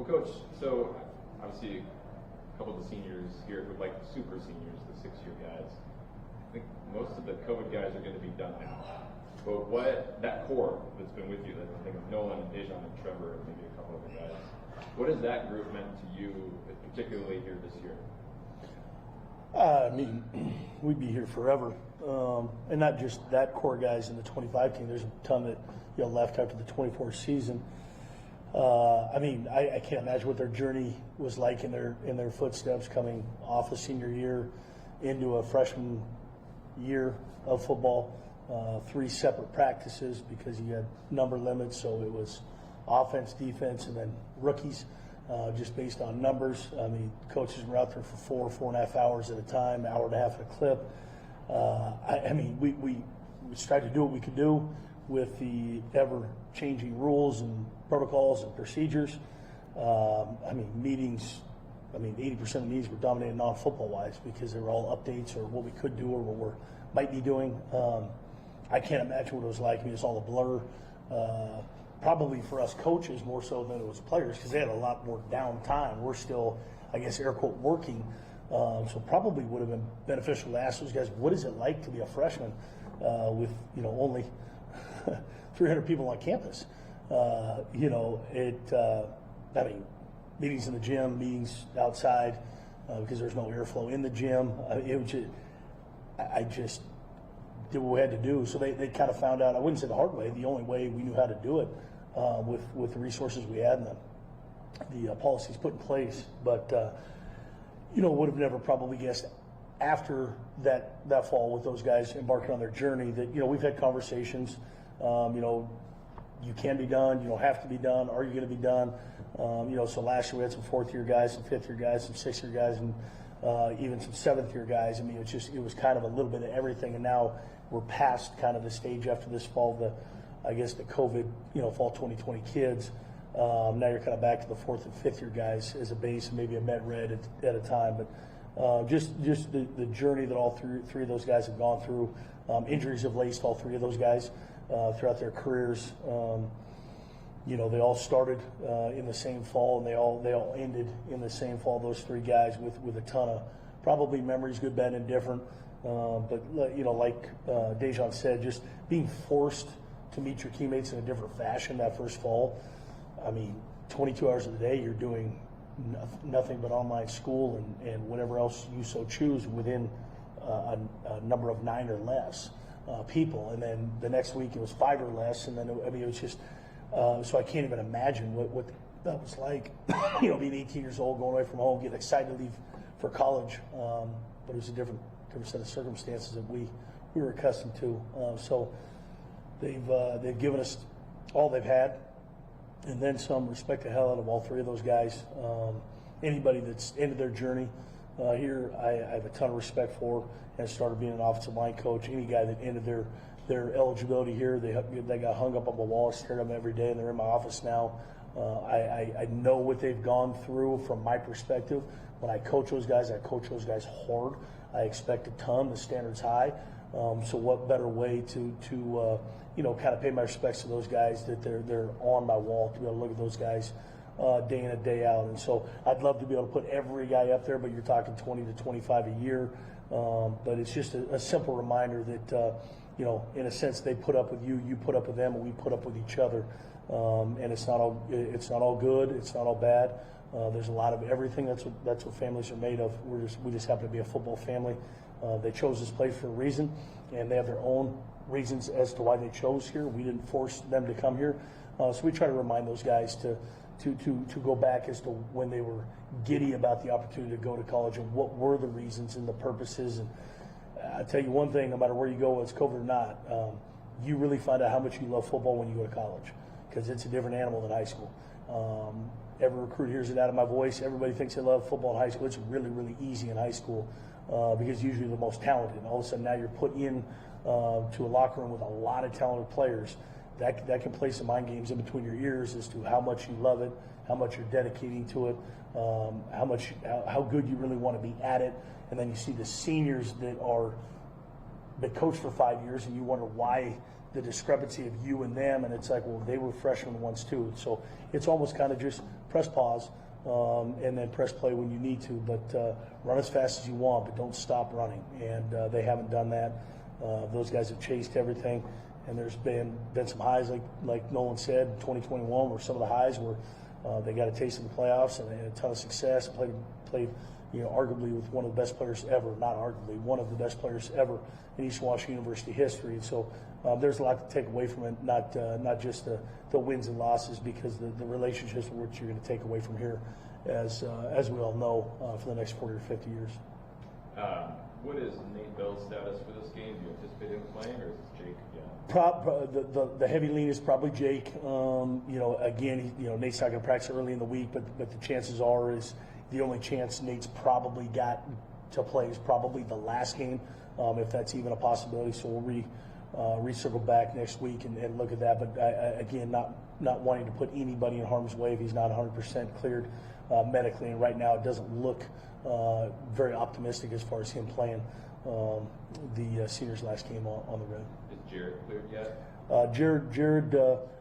Well, Coach, so obviously a couple of the seniors here look like the super seniors, the six-year guys. I think most of the COVID guys are going to be done now. But what, that core that's been with you, I think of Nolan and Dejan and Trevor and maybe a couple other guys, what has that group meant to you, particularly here this year? I mean, we'd be here forever. And not just that core guys in the 25 team. There's a ton that left after the 24 season. I mean, I can't imagine what their journey was like in their footsteps coming off a senior year into a freshman year of football. 3 separate practices because you had number limits, so it was offense, defense, and then rookies, just based on numbers. I mean, coaches were out there for 4.5 hours at a time, hour and a half at a clip. I mean, we tried to do what we could do with the ever-changing rules and protocols and procedures. I mean, meetings, 80% of the meetings were dominated non-football-wise because they were all updates or what we could do or what we might be doing. I can't imagine what it was like. I mean, it's all a blur. Probably for us coaches more so than it was players because they had a lot more downtime. We're still, I guess, air quote, working. So probably would have been beneficial to ask those guys, what is it like to be a freshman with, only 300 people on campus? I mean, meetings in the gym, meetings outside because there's no airflow in the gym. I just did what we had to do. So they kind of found out, I wouldn't say the hard way, the only way we knew how to do it with the resources we had and the policies put in place. But, would have never probably guessed after that fall with those guys embarking on their journey that, we've had conversations, you can be done, you don't have to be done, are you going to be done? So last year we had some 4th-year guys, some 5th-year guys, some 6th-year guys, and even some 7th-year guys. I mean, it was kind of a little bit of everything, and now we're past kind of the stage after this fall, the COVID, fall 2020 kids. Now you're kind of back to the 4th and 5th-year guys as a base, and maybe a med red at a time. But just the journey that all three of those guys have gone through. Injuries have laced all 3 of those guys throughout their careers. They all started in the same fall, and they all ended in the same fall. Those 3 guys with a ton of probably memories, good, bad, and different. But like Dejan said, just being forced to meet your teammates in a different fashion that first fall. I mean, 22 hours of the day, you're doing nothing but online school and whatever else you so choose within a number of 9 or less people. And then the next week it was 5 or less. And then, it was just, so I can't even imagine what that was like, being 18 years old, going away from home, getting excited to leave for college. But it was a different set of circumstances that we were accustomed to. So they've given us all they've had, and then some. Respect the hell out of all 3 of those guys. Anybody that's ended their journey here, I have a ton of respect for, and started being an offensive line coach. Any guy that ended their eligibility here, they got hung up on the wall. I stare at them every day, and they're in my office now. I know what they've gone through from my perspective. When I coach those guys hard. I expect a ton. The standard's high. So what better way to kind of pay my respects to those guys that they're on my wall, to be able to look at those guys day in and day out. And so I'd love to be able to put every guy up there, but you're talking 20 to 25 a year. But it's just a simple reminder that in a sense, they put up with you, you put up with them, and we put up with each other. And it's not all good, it's not all bad. There's a lot of everything. That's what families are made of. We just happen to be a football family. They chose this place for a reason, and they have their own reasons as to why they chose here. We didn't force them to come here, so we try to remind those guys to go back as to when they were giddy about the opportunity to go to college and what were the reasons and the purposes. And I tell you one thing: no matter where you go, whether it's COVID or not, you really find out how much you love football when you go to college, because it's a different animal than high school. Every recruit hears it out of my voice. Everybody thinks they love football in high school. It's really, really easy in high school because usually the most talented. And all of a sudden now you're put in to a locker room with a lot of talented players. That can play some mind games in between your ears as to how much you love it, how much you're dedicating to it, how good you really want to be at it. And then you see the seniors that coached for 5 years, and you wonder why the discrepancy of you and them, and it's like, well, they were freshmen once too. So it's almost kind of just press pause and then press play when you need to, but run as fast as you want, but don't stop running. And they haven't done that. Those guys have chased everything, and there's been some highs, like Nolan said, in 2021, where some of the highs were they got a taste of the playoffs and they had a ton of success. Played, arguably with one of the best players ever, not arguably, one of the best players ever in Eastern Washington University history. And so there's a lot to take away from it, not just the wins and losses, because the relationships which you're going to take away from here, as we all know, for the next 40 or 50 years. What is Nate Bell's status for this game? Do you anticipate him playing, or is it Jake again? The heavy lean is probably Jake. Again, Nate's not going to practice early in the week, but the chances are is the only chance Nate's probably got to play is probably the last game, if that's even a possibility. So we'll recircle back next week and look at that. But again, not wanting to put anybody in harm's way if he's not 100% cleared medically, and right now it doesn't look very optimistic as far as him playing the seniors' last game on the road. Is Jared cleared yet? Jared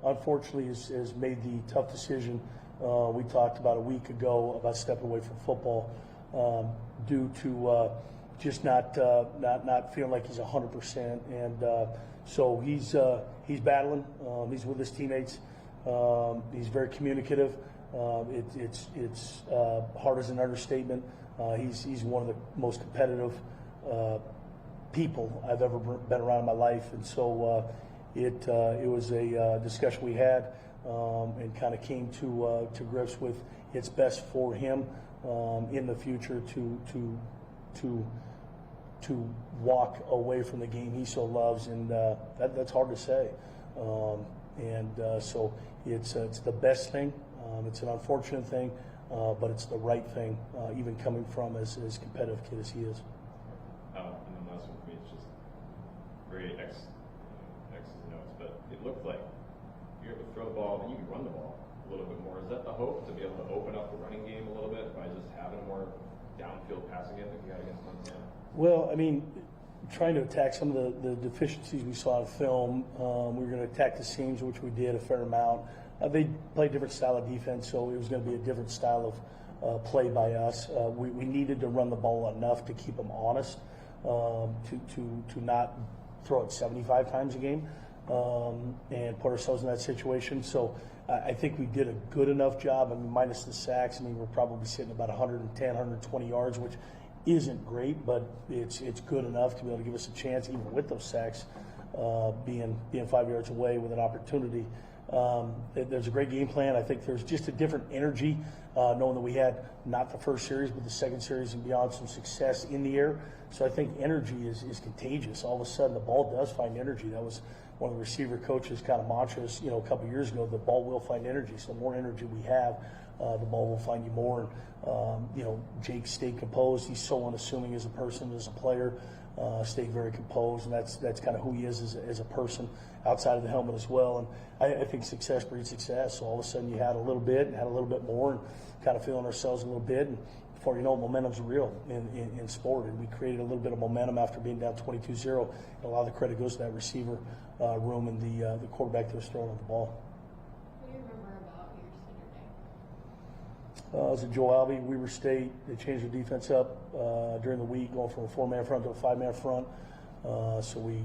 unfortunately has made the tough decision. We talked about a week ago about stepping away from football due to just not feeling like he's 100%, and so he's battling. He's with his teammates. He's very communicative. It's hard as an understatement. He's one of the most competitive people I've ever been around in my life, and so it was a discussion we had and kind of came to grips with it's best for him in the future to walk away from the game he so loves, and that's hard to say. So it's the best thing. It's an unfortunate thing, but it's the right thing, even coming from as competitive kid as he is. And then last one for me, it's just very X's and O's, but it looked like you're able to throw the ball and you can run the ball a little bit more. Is that the hope, to be able to open up the running game a little bit by just having a more downfield passing game that you got against Montana? Well, I mean, trying to attack some of the deficiencies we saw in film. We were going to attack the seams, which we did a fair amount. They played a different style of defense, so it was going to be a different style of play by us. We needed to run the ball enough to keep them honest, to not throw it 75 times a game and put ourselves in that situation. So I think we did a good enough job. I mean, minus the sacks, I mean, we're probably sitting about 110, 120 yards, which isn't great, but it's good enough to be able to give us a chance, even with those sacks, being 5 yards away with an opportunity. There's a great game plan. I think there's just a different energy, knowing that we had not the first series, but the second series and beyond some success in the air. So I think energy is contagious. All of a sudden, the ball does find energy. That was one of the receiver coaches' kind of mantras, a couple of years ago. The ball will find energy. So the more energy we have, the ball will find you more. Jake stayed composed. He's so unassuming as a person, as a player. Stayed very composed, and that's kind of who he is as a person outside of the helmet as well. And I think success breeds success. So all of a sudden you had a little bit and had a little bit more, and kind of feeling ourselves a little bit. And before you know it, momentum's real in sport. And we created a little bit of momentum after being down 22-0. And a lot of the credit goes to that receiver room and the quarterback that was throwing the ball. What do you remember about your senior day? I was at Joe Alvey, Weber State. They changed their defense up during the week, going from a 4-man front to a 5-man front. So we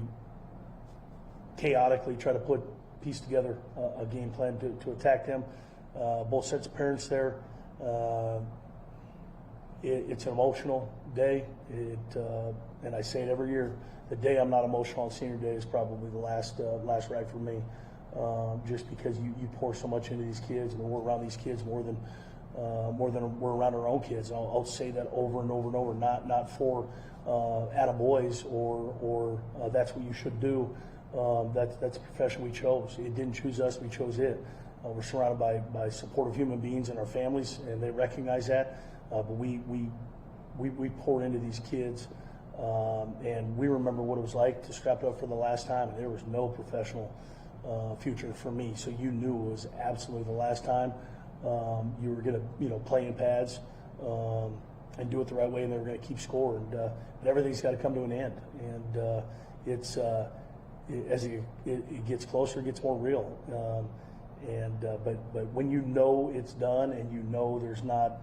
chaotically try to piece together a game plan to attack them. Both sets of parents there. It's an emotional day. And I say it every year. The day I'm not emotional on senior day is probably the last ride for me. Just because you pour so much into these kids, and we're around these kids more than we're around our own kids. I'll say that over and over and over. Not for attaboys or that's what you should do. That's a profession we chose. It didn't choose us; we chose it. We're surrounded by supportive human beings and our families, and they recognize that. But we pour into these kids, and we remember what it was like to strap up for the last time. And there was no professional future for me, so you knew it was absolutely the last time. You were going to play in pads and do it the right way, and they were going to keep score. But everything's got to come to an end, and it gets closer, it gets more real. But when you know it's done and you know there's not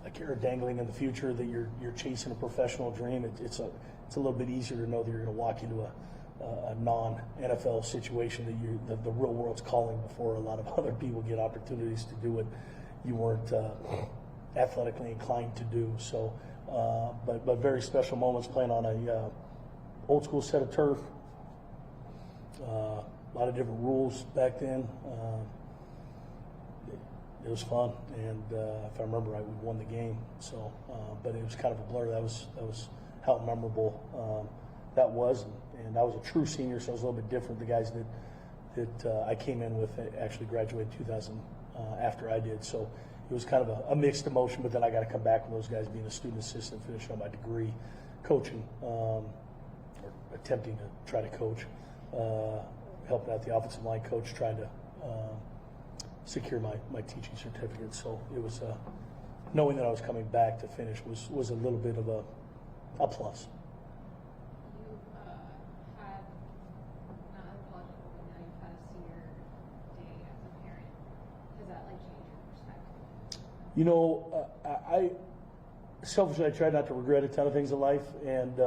a carrot dangling in the future, that you're chasing a professional dream, it's a little bit easier to know that you're going to walk into a non-NFL situation that the real world's calling before a lot of other people get opportunities to do what you weren't athletically inclined to do. So, but very special moments playing on a old school set of turf. A lot of different rules back then. It was fun, and if I remember right, we won the game. So, but it was kind of a blur. That was how memorable that was. And I was a true senior, so I was a little bit different. The guys that I came in with actually graduated 2000 after I did. So it was kind of a mixed emotion. But then I got to come back with those guys being a student assistant, finishing on my degree, coaching or attempting to try to coach. Helping out the offensive line coach, trying to secure my teaching certificate. So it was knowing that I was coming back to finish was a little bit of a plus. You had, not on the college level, but now you've had a senior day as a parent. Does that like change your perspective? You know, I selfishly I try not to regret a ton of things in life, and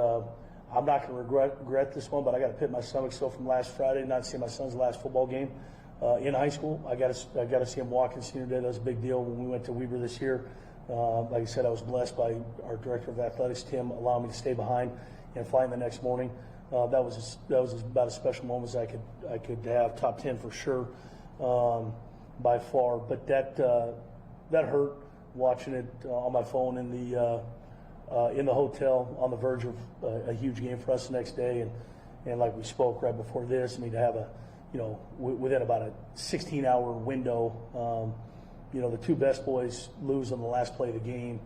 I'm not going to regret this one, but I got to pit my stomach still from last Friday, not seeing my son's last football game in high school. I got to see him walk in senior day. That was a big deal when we went to Weber this year. Like I said, I was blessed by our director of athletics, Tim, allowing me to stay behind and fly in the next morning. That was about as special moment as I could have. Top 10 for sure, by far. But that hurt watching it on my phone in the hotel on the verge of a huge game for us the next day, and like we spoke right before this, I mean, to have within about a 16-hour window, the two best boys lose on the last play of the game,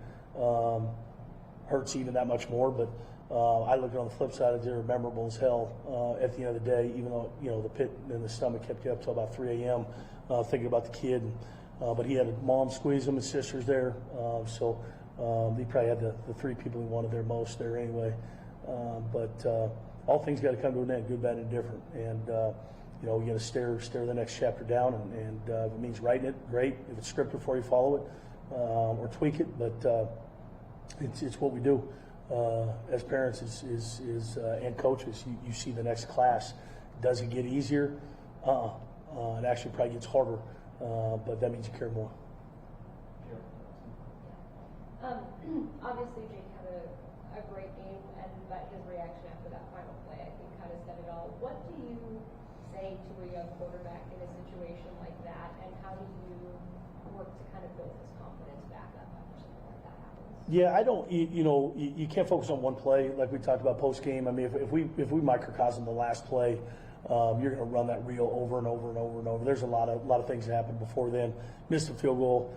hurts even that much more. But I look on the flip side, it's memorable as hell at the end of the day, even though the pit in the stomach kept you up till about 3 a.m. Thinking about the kid. But he had a mom squeeze him, his sister's there, so. He probably had the three people he wanted there most there anyway. But all things got to come to an end, good, bad, and different. And, you got to stare the next chapter down. And if it means writing it, great. If it's scripted for you, follow it or tweak it. But it's what we do as parents and coaches. You see the next class. Does it get easier? It actually probably gets harder, but that means you care more. Obviously, Jake had a great game, and that his reaction after that final play, I think, kind of said it all. What do you say to a young quarterback in a situation like that, and how do you work to kind of build his confidence back up after something like that happens? Yeah, I don't. You can't focus on one play like we talked about post game. I mean, if we microcosm the last play, you're going to run that reel over and over and over and over. There's a lot of things that happened before then. Missed a field goal,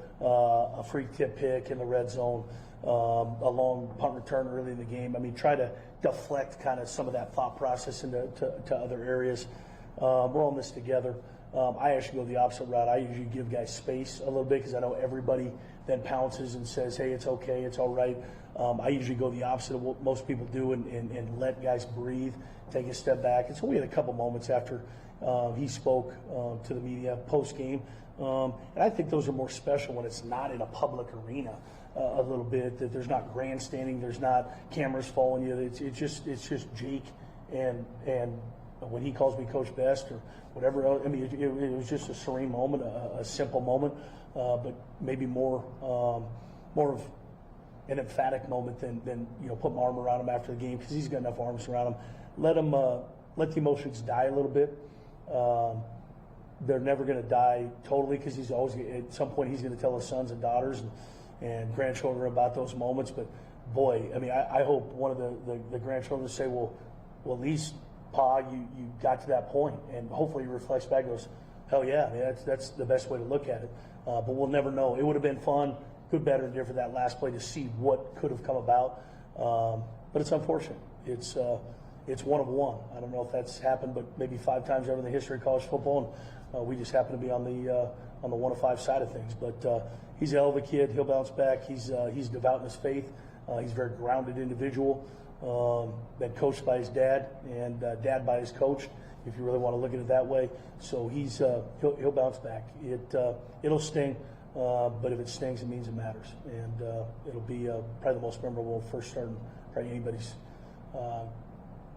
a free tip pick in the red zone, a long punt return early in the game. I mean, try to deflect kind of some of that thought process into other areas. We're all in this together. I actually go the opposite route. I usually give guys space a little bit because I know everybody then pounces and says, hey, it's okay, it's all right. I usually go the opposite of what most people do and let guys breathe, take a step back. And so we had a couple moments after he spoke to the media post-game. And I think those are more special when it's not in a public arena a little bit, that there's not grandstanding, there's not cameras following you. It's just Jake and when he calls me Coach Best or whatever else. I mean, it was just a serene moment, a simple moment, but maybe more of an emphatic moment than put my arm around him after the game, because he's got enough arms around him. Let the emotions die a little bit. They're never going to die totally, because he's always at some point he's going to tell his sons and daughters and grandchildren about those moments. But boy, I mean, I hope one of the grandchildren say, well, at least Pa, you got to that point, and hopefully he reflects back and goes, hell yeah, I mean, that's the best way to look at it. But we'll never know. It would have been fun, good, better, and different that last play to see what could have come about. But it's unfortunate. It's one of one. I don't know if that's happened, but maybe 5 times over the history of college football, and we just happen to be on the 1 of 5 side of things. But he's a hell of a kid. He'll bounce back. He's devout in his faith. He's a very grounded individual. been coached by his dad and dad by his coach, if you really want to look at it that way. So he'll bounce back. It'll sting, but if it stings, it means it matters, and it'll be probably the most memorable first start in probably anybody's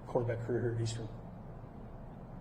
quarterback career here at Eastern.